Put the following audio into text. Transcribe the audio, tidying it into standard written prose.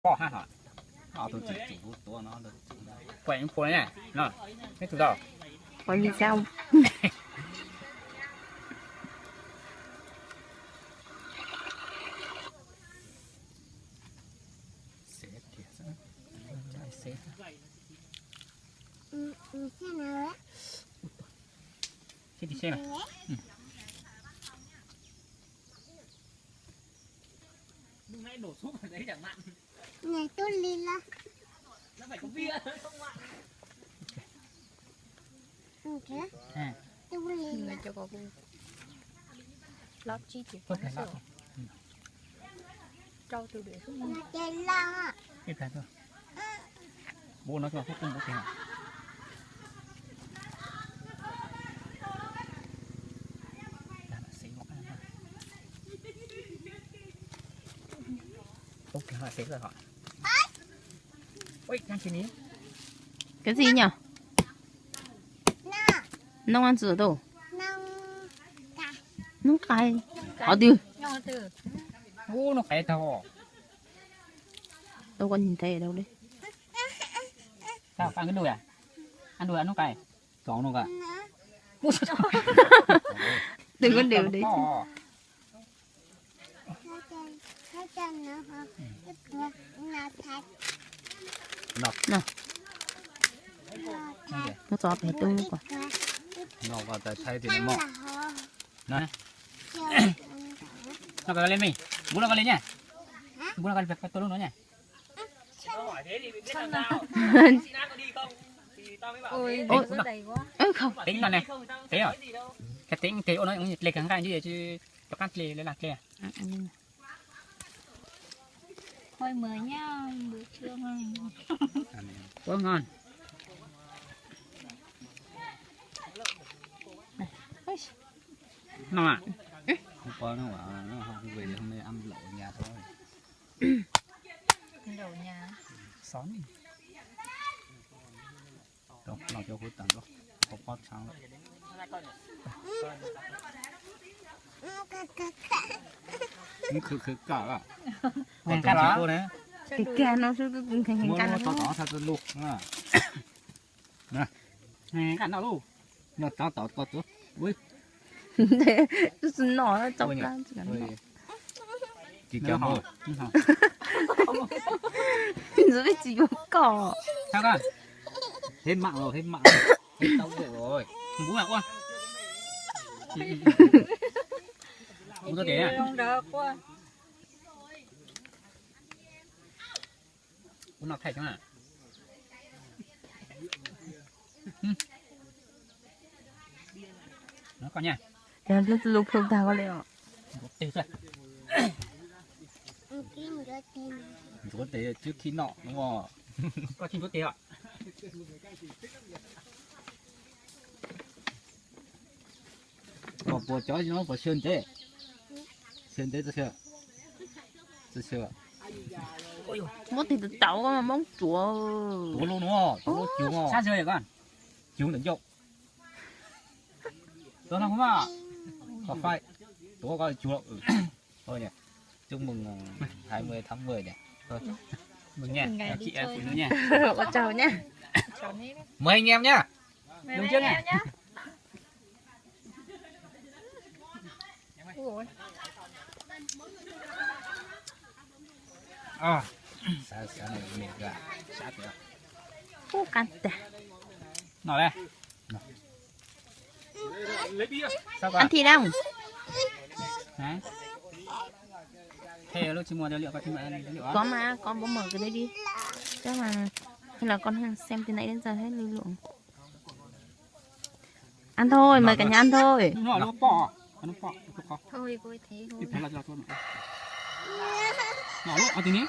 bỏ ha hả tôi chỉ tôi nó được quậy phối này nó cái từ đâu Quay vì sao? Cái gì xem này đừng hãy đổ xuống ở đấy chẳng mặn này tôi lên là nó phải có bia không mặn tôi lên là Cho có lót chi chỉ có thể lót cho tôi để xuống nó chơi lo cái này thôi bố nó cho không bố tiền ok họ xếp rồi họ ôi đang chín cái gì nhỉ? nó Nông ăn sữa đâu? nông cà Nông cay. Ở tiêu. ô nó phải to Đâu có nhìn thấy ở đâu đấy. sao ăn cái đùi à ăn đùi ăn nó cày chó nó cả nó Đừng có đều đấy. hai chân nó hả nó thật Nào, nó cho bé tung luôn quả. nó vào tại thay thì nó mỏ nó nó vào lên mình bố nó vào lên nha bố nó vào việc tôi luôn nó nha Ôi, không. tính nó này thế rồi cái tính thế nó cũng lệch cái như vậy chứ cho cắt lê lấy lạc lê thôi mời nha bữa trưa này quá ngon ngon à không có nó bảo nó không về hôm nay ăn lẩu ở nhà thôi Đầu nhà. xóm đâu nó cho hút tặng đó có bóp trắng khử cả à còn cả đó đấy Cái ca nó sẽ thành mua ca nó nó. to thật là luộc nè nè cả nó luôn nó to to to ui Thế nó chọc ôi ra. chỉ kéo thôi Rồi chỉ có cỏ. sao con hết mạng rồi hết tao rồi bú mẹ quá bú tao thế à Không được quá. bú nọc thạch không à nó con nha Để lúc không ta có lẽ. từ rồi có thể trước khi nọ đúng không có chim có thể ạ bỏ chó nó bỏ sơn thế chưa Mất thì tự tẩu mà mong chúa. chúa luôn đúng không chúa ngon sao chơi con chúa đến chậu tôi không à có phải chúa coi chúa thôi nhỉ chúc mừng 20 tháng 10 nhỉ thôi mừng nha chị em phụ nữ nha Chào nhá. mời anh em nhá đứng trước nha à sao này mệt gà sát rồi Ô cắn tè. nào đây sao Ăn con thịt không? hả thế lúc chị mua liệu có chị mua liệu Có mà, con bố mở cái đấy đi. Chắc mà hay là con xem từ nãy đến giờ hết lưu lượng. Ăn thôi, mời cả nhà ăn thôi. nó bỏ Thôi cô thế thôi. nó lúc ở tí ní